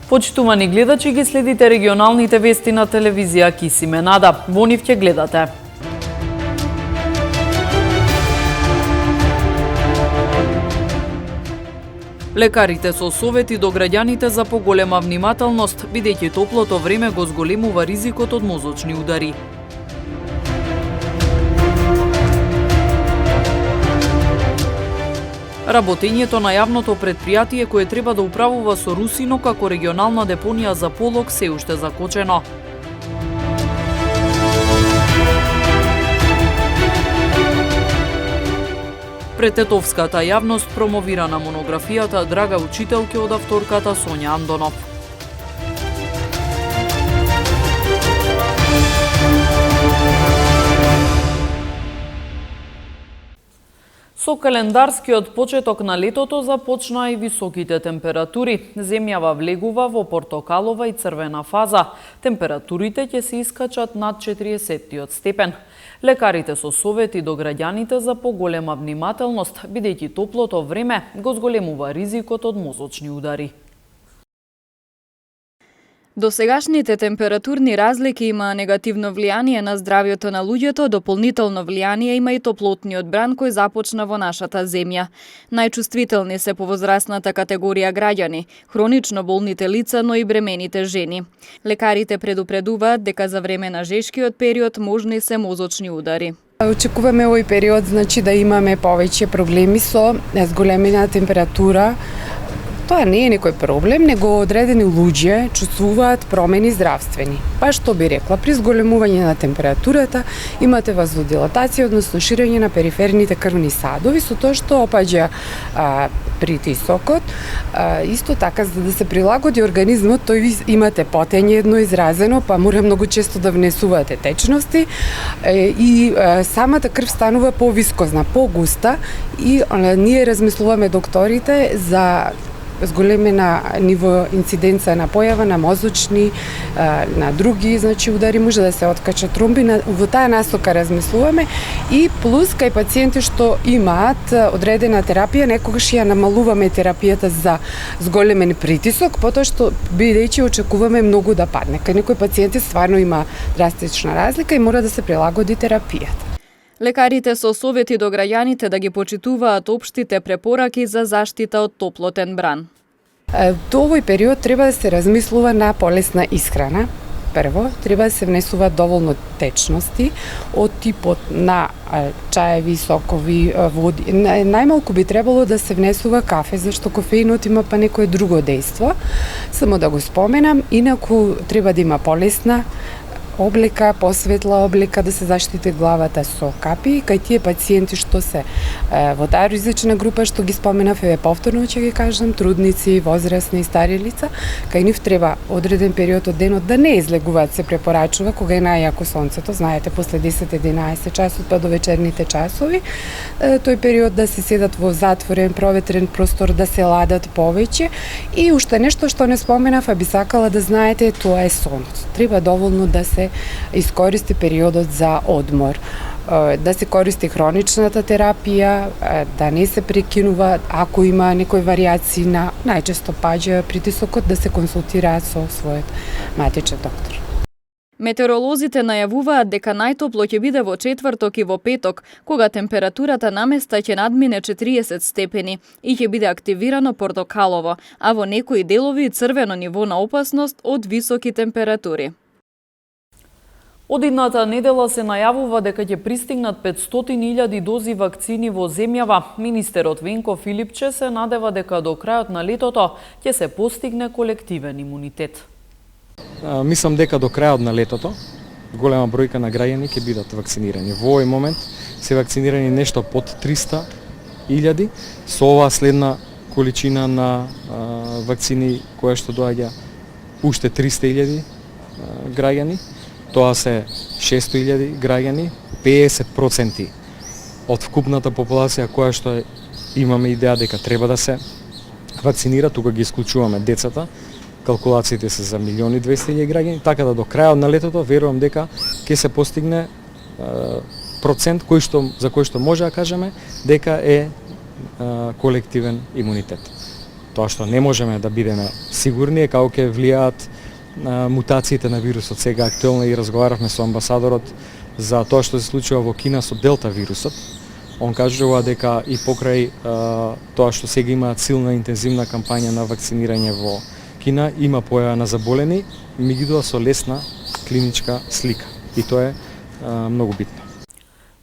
Почитувани гледачи, ги следите регионалните вести на телевизија Кисименада. Во нив ќе гледате. Лекарите со совети до граѓаните за поголема внимателност, бидејќи топлото време го зголемува ризикот од мозочни удари. Работењето на јавното предпријатие кое треба да управува со Русино како регионална депонија за полог се уште закочено. Пред тетовската јавност промовира на монографијата Драга учителке од авторката Сонја Андонов. Со календарскиот почеток на летото започнаа и високите температури. Земјава влегува во портокалова и црвена фаза. Температурите ќе се искачат над 40-тиот степен. Лекарите со совети до граѓаните за поголема внимателност, бидејќи топлото време го зголемува ризикот од мозочни удари. Досегашните температурни разлики има негативно влијание на здравјето на луѓето, дополнително влијание има и топлотниот бран кој започна во нашата земја. Најчувствителни се по возрастната категорија граѓани, хронично болните лица, но и бремените жени. Лекарите предупредуваат дека за време на жешкиот период можни се мозочни удари. Очекуваме овој период да имаме повеќе проблеми со зголемена температура. Тоа не е некој проблем, него одредени луѓе чувствуваат промени здравствени. Па што би рекла, при зголемување на температурата имате вазодилатација, односно ширење на периферните крвни садови, со тоа што опаѓа притисокот. Исто така, за да се прилагоди организмот, тој имате потење едно изразено, па мора многу често да внесувате течности и самата крв станува повискозна, погуста и ние размислуваме докторите за зголемена ниво инциденца на појава на мозочни, на други, удари, може да се откачат тромби, во таа насока размислуваме и плюс кај пациенти што имаат одредена терапија, некогаш ја намалуваме терапијата за зголемен притисок, потоа што бидејќи очекуваме многу да падне. Кај некои пациенти стварно има драстична разлика и мора да се прилагоди терапијата. Лекарите со совети до граѓаните да ги почитуваат општите препораки за заштита од топлотен бран. До овој период треба да се размислува на полесна исхрана. Прво, треба да се внесуваат доволно течности од типот на чаеви, сокови, води. Најмалку би требало да се внесува кафе, зашто кофеинот има па некое друго дејство. Само да го споменам, инаку треба да има полесна облека, посветла облека, да се заштити главата со капи. Кај тие пациенти што се во таа ризична група што ги споменав, повторно ќе ги кажам, трудници, возрастни и стари лица, кај нив треба одреден период од денот да не излегуваат, се препорачува кога е најјако сонцето, знаете, после 10-11 часот па до вечерните часови, тој период да се седат во затворен, проветрен простор, да се ладат повеќе и уште нешто што не споменав, а би сакала да знаете, тоа е сонот. Треба доволно да се искористи периодот за одмор, да се користи хроничната терапија, да не се прекинува ако има некои варијации на најчесто паѓа притисокот, да се консултираат со својот матичен доктор. Метеоролозите најавуваат дека најтопло ќе биде во четврток и во петок, кога температурата на места ќе надмине 40 степени и ќе биде активирано портокалово, а во некои делови црвено ниво на опасност од високи температури. Од идната недела се најавува дека ќе пристигнат 500.000 дози вакцини во земјава. Министерот Венко Филипче се надева дека до крајот на летото ќе се постигне колективен имунитет. Мислам дека до крајот на летото голема бројка на граѓани ќе бидат вакцинирани. Во овој момент се вакцинирани нешто под 300.000 со оваа следна количина на вакцини која што доаѓа уште 300.000 граѓани. Тоа се 600.000 граѓани, 50% од вкупната популација која што имаме идеја дека треба да се вакцинира, тука ги исклучуваме децата. Калкулациите се за 1.200.000 граѓани, така да до крајот на летото верувам дека ќе се постигне процент за кој што може да кажеме дека е колективен имунитет. Тоа што не можеме да бидеме сигурни е како ќе влијаат мутациите на вирусот. Сега актуелно и разговаравме со амбасадорот за тоа што се случува во Кина со делта вирусот. Он кажува дека и покрај тоа што сега има силна интензивна кампања на вакцинирање во Кина, има појава на заболени, меѓутоа со лесна клиничка слика. И тоа е многу битно.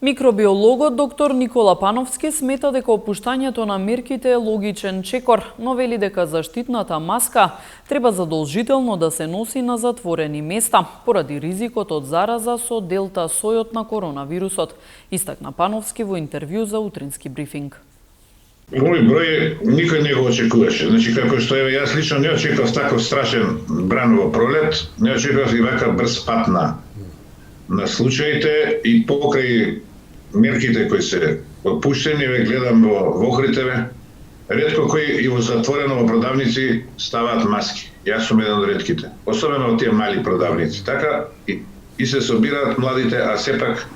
Микробиологот доктор Никола Пановски смета дека опуштањето на мерките е логичен чекор, но вели дека заштитната маска треба задолжително да се носи на затворени места, поради ризикот од зараза со делта сојот на коронавирусот, истакна Пановски во интервју за утрински брифинг. Овој број никој не го очекуваше. Значи, како што еве јас лично не очекував таков страшен бран во пролет, не очекував и вака брз пат на случаите и покрај мерките кои се опуштени, ве гледам во охрите, ретко кои и во затворено во продавници ставаат маски. Јас сум еден од ретките, особено во тие мали продавници. Така и се собираат младите, а сепак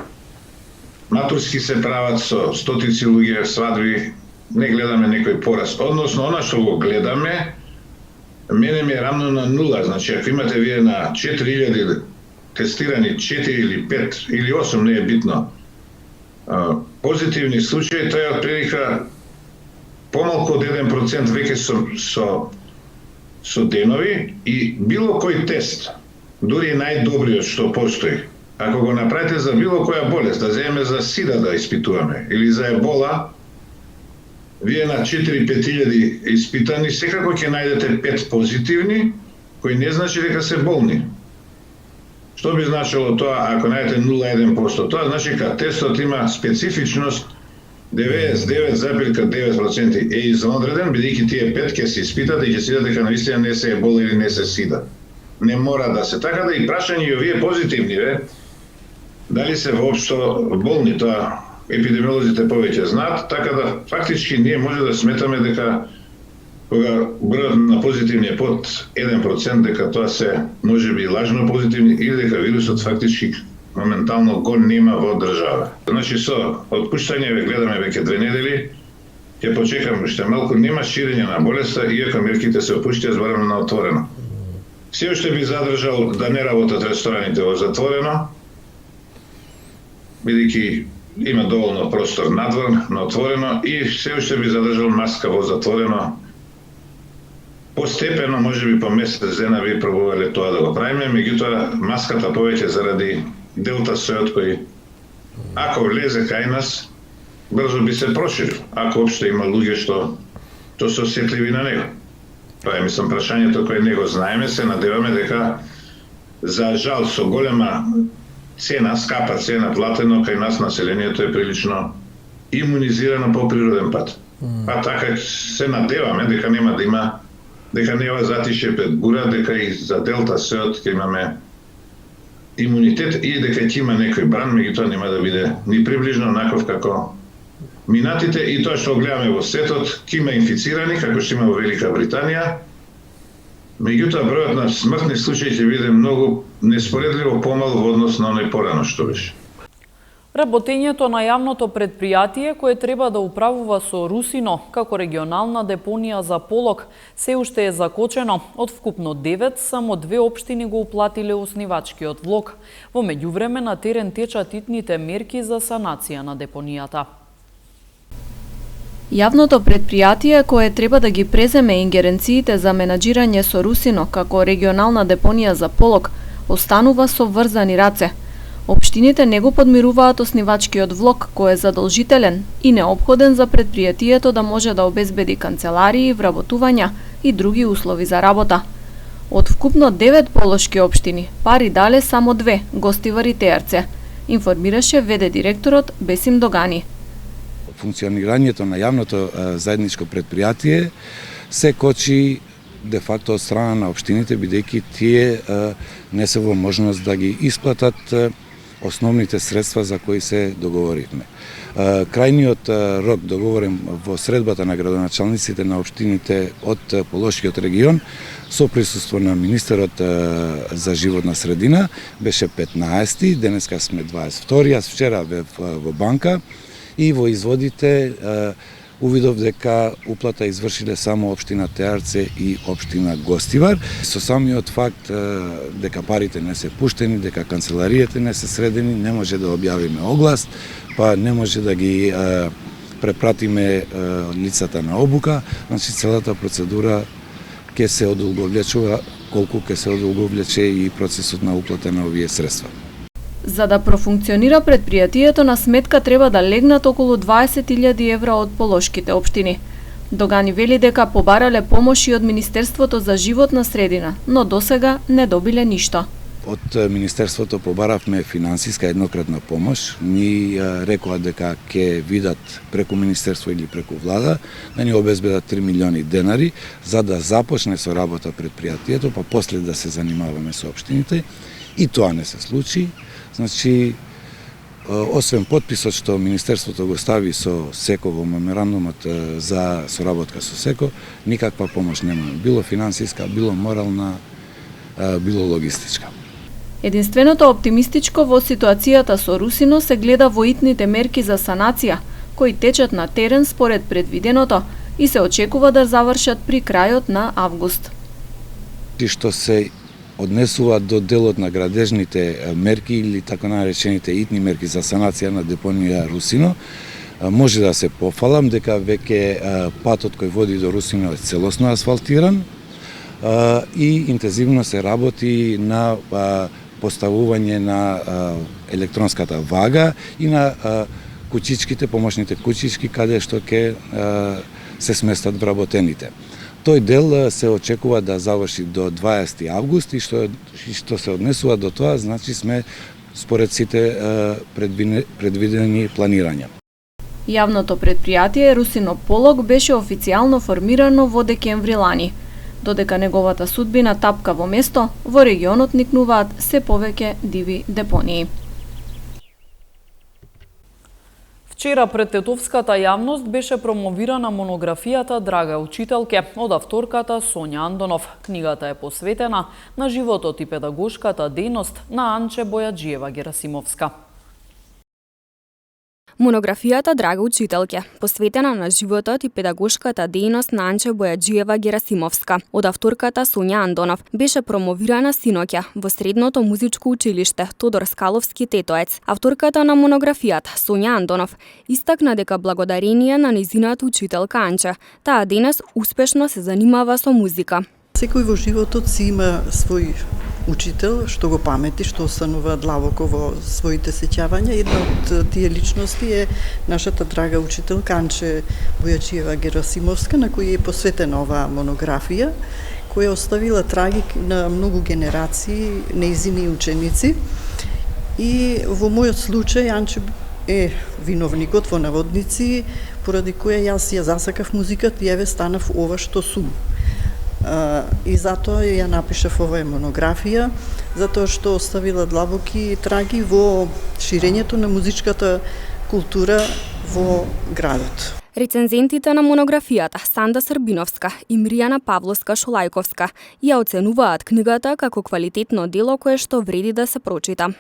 матурски се прават со стотици луѓе, свадби, не гледаме некој пораст. Односно, она што го гледаме, мене ми е рамно на нула. Значи, ако имате вие на 4000 тестирани 4 или 5 или 8, не е битно, позитивни случаи, тоа е отприлика помалку од 1% веќе со денови и било кој тест, дури најдобриот што постои, ако го направите за било која болест, да земеме за сида да испитуваме или за ебола, вие на 4-5 000 испитани, секако ќе најдете 5 позитивни, кои не значи дека се болни. Што би значило тоа ако најдете 0,1%? Тоа значи дека тестот има специфичност 99,9% е извонреден, бидејќи тие 5 ќе се испитат и ќе се видат дека наистина не се ебола или не се сида. Не мора да се така, да и прашање и овие позитивни, дали се воопшто болни, тоа епидемиолозите повеќе знаат, така да фактички ние може да сметаме дека кога бројот на позитивни е под 1%, дека тоа се можеби лажно позитивни или дека вирусот фактички моментално го нема во држава. Значи со отпуштање ве гледаме веќе 2 недели, ќе почекаме уште малку, нема ширење на болеста, иако мерките се опуштија збораме на отворено. Се уште би задржал да не работат рестораните во затворено, бидејќи има доволно простор надвор, на отворено, и се уште би задржал маска во затворено. Постепено, можеби по месец дена би пробувале тоа да го правиме, меѓутоа маската повеќе заради делта сојот кој, ако влезе кај нас, брзо би се проширил, ако општо има луѓе што се осетливи на него. Тоа е, мислам, прашањето кое не го знаеме, се надеваме дека за жал со голема цена, скапа цена платено кај нас населението е прилично имунизирано по природен пат. А така се надеваме дека нема да има, дека нема затише пред бура, дека и за делта сојот ќе имаме имунитет и дека ќе има некој бран, меѓутоа нема да биде ни приближно онаков како минатите, и тоа што гледаме во светот, ќе има инфицирани, како што има во Велика Британија, меѓутоа бројот на смртни случаи ќе биде многу неспоредливо помал во однос на оној порано што беше. Работењето на јавното предпријатие кое треба да управува со Русино како регионална депонија за полог се уште е закочено. Од вкупно 9, само 2 општини го уплатиле оснивачкиот влог. Во меѓувреме на терен течат итните мерки за санација на депонијата. Јавното предпријатие кое треба да ги преземе ингеренциите за менаџирање со Русино како регионална депонија за полог останува со врзани раце. Општините не го подмируваат оснивачкиот влог кој е задолжителен и неопходен за предпријатието да може да обезбеди канцеларии, вработувања и други услови за работа. Од вкупно 9 полошки општини, пари дале само 2, Гостивар и Теарце, информираше ВД директорот Бесим Догани. Функционирањето на јавното заедничко предпријатие се кочи де факто од страна на општините, бидејќи тие не се во можност да ги исплатат основните средства за кои се договоривме. Крајниот рок договорен во средбата на градоначалниците на општините од Полошкиот регион со присуство на министерот за животна средина беше 15, денеска сме 22, јас вчера бев во банка и во изводите увидов дека уплата извршиле само општина Теарце и општина Гостивар. Со самиот факт дека парите не се пуштени, дека канцелариите не се средени, не може да објавиме оглас, па не може да ги препратиме лицата на обука, значи целата процедура ќе се одолговлечува колку ќе се одолговлече и процесот на уплата на овие средства. За да профункционира предпријатието, на сметка треба да легнат околу 20.000 евра од полошките општини. Догани вели дека побарале помош и од Министерството за животна средина, но досега не добиле ништо. Од Министерството побаравме финансиска еднократна помош. Ни рекоа дека ќе видат преку Министерство или преку влада да ни обезбедат 3 милиони денари за да започне со работа предпријатието, па после да се занимаваме со општините. И тоа не се случи. Значи, освен подписот што Министерството го стави со СЕКО во меморандумот за соработка со СЕКО, никаква помош нема. Било финансиска, било морална, било логистичка. Единственото оптимистичко во ситуацијата со Русино се гледа во итните мерки за санација, кои течат на терен според предвиденото и се очекува да завршат при крајот на август. Што се однесува до делот на градежните мерки или така наречените итни мерки за санација на депонија Русино, може да се пофалам дека веќе патот кој води до Русино е целосно асфалтиран и интензивно се работи на поставување на електронската вага и на кучичките, помошните кучички, каде што ќе се сместат вработените. Тој дел се очекува да заврши до 20 август и што се однесува до тоа, значи сме според сите предвидени планирања. Јавното предпријатие Русино Полог беше официјално формирано во декември лани. Додека неговата судбина тапка во место, во регионот никнуваат се повеќе диви депонии. Вчера пред тетовската јавност беше промовирана монографијата Драга учителке од авторката Сонја Андонов. Книгата е посветена на животот и педагошката дејност на Анче Бојаджиева Герасимовска. Монографијата Драга учителке, посветена на животот и педагошката дејност на Анче Бојаджиева Герасимовска, од авторката Сонја Андонов, беше промовирана синоќа во Средното музичко училиште Тодор Скаловски Тетоец. Авторката на монографијата, Сонја Андонов, истакна дека благодарение на нејзината учителка Анче, таа денес успешно се занимава со музика. Секој во животот си има свој учител, што го памети, што останува длабоко во своите сеќавања. Една од тие личности е нашата драга учителка Анче Бојаджиева Герасимовска, на која е посветена оваа монографија, која оставила траги на многу генерации нејзини ученици. И во мојот случај Анче е виновникот во наводници, поради која јас ја засакав музиката и еве станав ова што сум. И затоа ја напишав оваа монографија, затоа што оставила длабоки траги во ширењето на музичката култура во градот. Рецензентите на монографијата Санда Србиновска и Миријана Павловска-Шолајковска ја оценуваат книгата како квалитетно дело кое што вреди да се прочита.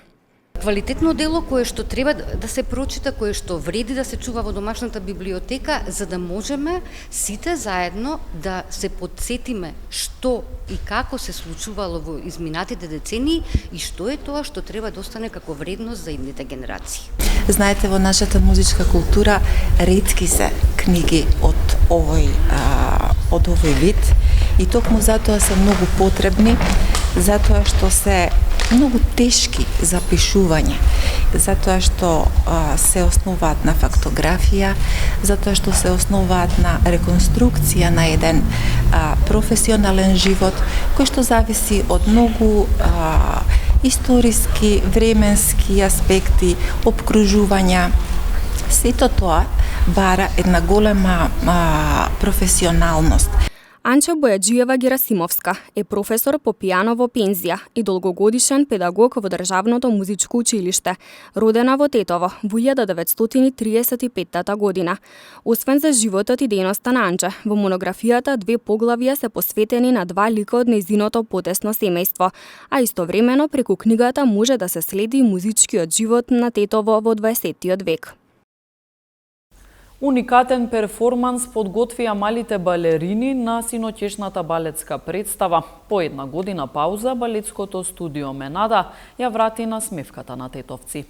Квалитетно дело кое што треба да се прочита, кое што вреди да се чува во домашната библиотека, за да можеме сите заедно да се подсетиме што и како се случувало во изминатите децении и што е тоа што треба да остане како вредност за идните генерации. Знаете, во нашата музичка култура ретки се книги од овој вид и токму затоа се многу потребни, затоа што се многу тешки за пишување, затоа што се основаат на фактографија, затоа што се основаат на реконструкција на еден професионален живот, кој што зависи од многу историски, временски аспекти, обкружувања. Сето тоа бара една голема професионалност. Анче Бојаджиева Герасимовска е професор по пијано во пензија и долгогодишен педагог во Државното музичко училиште, родена во Тетово во 1935 година. Освен за животот и дејноста на Анче, во монографијата 2 поглавја се посветени на 2 лика од нејзиното потесно семејство, а истовремено преку книгата може да се следи музичкиот живот на Тетово во 20 век. Уникатен перформанс подготвија малите балерини на синоќешната балетска представа. По една година пауза, балетското студио Менада ја врати на смевката на тетовци.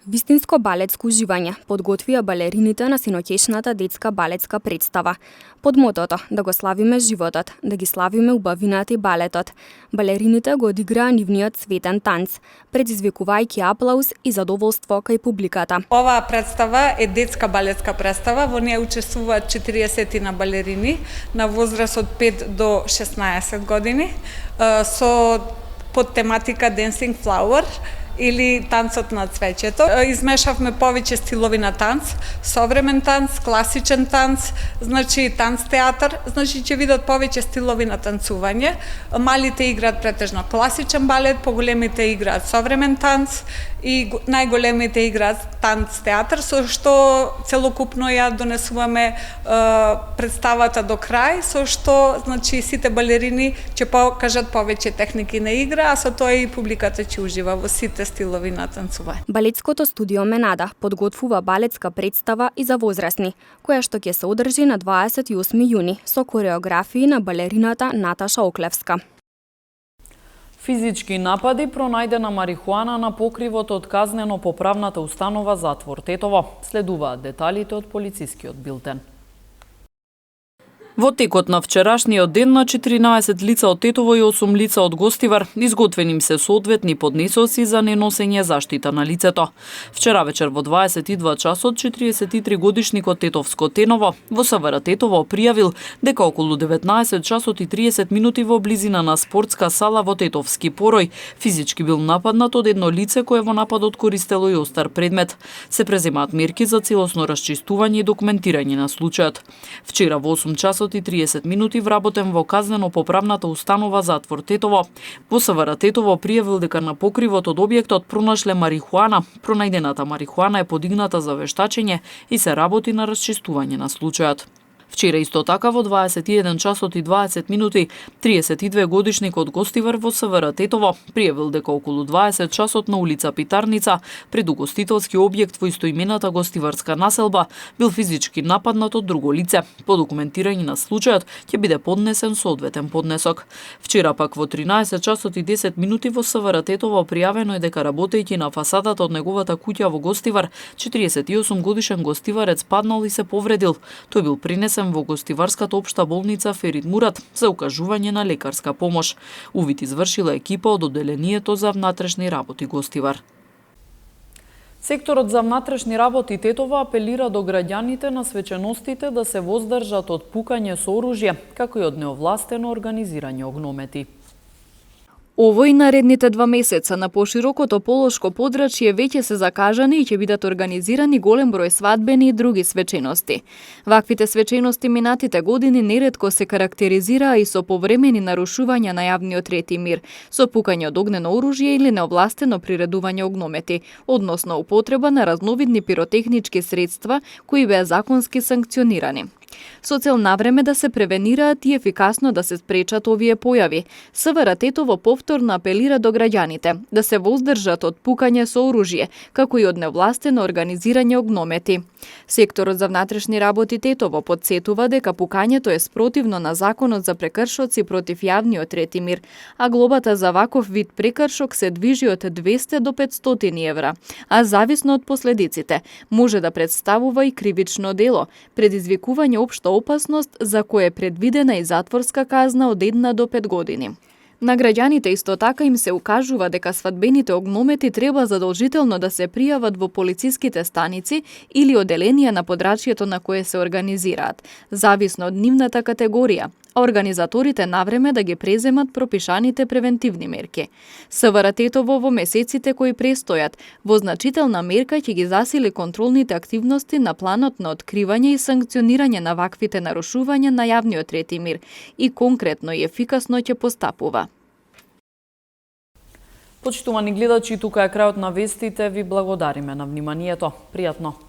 Вистинско балетско уживање подготвија балерините на синоќешната детска балетска представа. Под мотото да го славиме животот, да ги славиме убавината и балетот. Балерините го одиграа нивниот светен танц, предизвикувајќи аплауз и задоволство кај публиката. Оваа представа е детска балетска представа, во неја учествуваат 40 на балерини на возраст од 5 до 16 години со под тематика Dancing Flower или танцот на цвеќето. Измешавме повеќе стилови на танц, современ танц, класичен танц, значи танц театар, значи ќе видат повеќе стилови на танцување. Малите играат претежно класичен балет, поголемите играат современ танц и најголемите играат танц театар, со што целокупно ја донесуваме представата до крај, со што значи сите балерини ќе покажат повеќе техники на игра, а со тоа и публиката ќе ужива во сите стилови на танцување. Балетското студио Менада подготвува балетска представа и за возрастни, која што ќе се одржи на 28 јуни со кореографии на балерината Наташа Оклевска. Физички напади, пронајдена марихуана на покривот од казнено-поправната установа затвор Тетово. Следуваат деталите од полицискиот билтен. Во текот на вчерашниот ден на 14 лица од Тетово и 8 лица од Гостивар изготвени им се соодветни поднесоци за неносење заштита на лицето. Вчера вечер во 22 часот 43 годишникот Тетовско Теново во СВР Тетово пријавил дека околу 19 часот и 30 минути во близина на спортска сала во Тетовски Порој физички бил нападнат од едно лице кое во нападот користело и остар предмет. Се преземаат мерки за целосно расчистување и документирање на случајот. Вчера во 8 часот и 30 минути вработен во казнено-поправната установа затвор Тетово. Во СВР Тетово пријавил дека на покривот од објектот пронашле марихуана. Пронајдената марихуана е подигната за вештачење и се работи на расчистување на случајот. Вчера исто така во 21 часот и 20 минути 32 годишникот Гостивар во СВР Тетово пријавил дека околу 20 часот на улица Питарница пред угостителски објект во истоимената гостиварска населба бил физички нападнат од друго лице. По документирање на случајот ќе биде поднесен соодветен поднесок. Вчера пак во 13 часот и 10 минути во СВР Тетово пријавено е дека работејќи на фасадата од неговата куќа во Гостивар 48 годишен гостиварец паднал и се повредил. Тој бил принесен во Гостиварската општа болница Ферит Мурат за укажување на лекарска помош. Увид извршила екипа од одделението за внатрешни работи Гостивар. Секторот за внатрешни работи Тетово апелира до граѓаните на свеченостите да се воздржат од пукање со оружје, како и од неовластено организирање огномети. Овој наредните 2 месеца на поширокото полошко подрачје веќе се закажани и ќе бидат организирани голем број свадбени и други свечености. Ваквите свечености минатите години неретко се карактеризираа и со повремени нарушувања на јавниот ред и мир, со пукање од огнено оружје или неовластено приредување огномети, односно употреба на разновидни пиротехнички средства кои беа законски санкционирани. Со цел навреме да се превенираат и ефикасно да се спречат овие појави, СВР Тетово повторно апелира до граѓаните да се воздржат од пукање со оружје, како и од невластено организирање огномети. Секторот за внатрешни работи Тетово подсетува дека пукањето е спротивно на законот за прекршоци против јавниот ред и мир, а глобата за ваков вид прекршок се движи од 200 до 500 евра, а зависно од последиците може да представува и кривично дело, предизвикување општа опасност за која е предвидена и затворска казна од 1 до 5 години. На граѓаните исто така им се укажува дека свадбените огномети треба задолжително да се пријават во полициските станици или одделенија на подрачјето на кое се организираат, зависно од нивната категорија, а организаторите навреме да ги преземат пропишаните превентивни мерки. СВР Тетово во месеците кои престојат, во значителна мерка ќе ги засили контролните активности на планот на откривање и санкционирање на ваквите нарушувања на јавниот ред и мир и конкретно и ефикасно ќе постапува. Почитувани гледачи, тука е крајот на вестите. Ви благодариме на вниманието. Пријатно!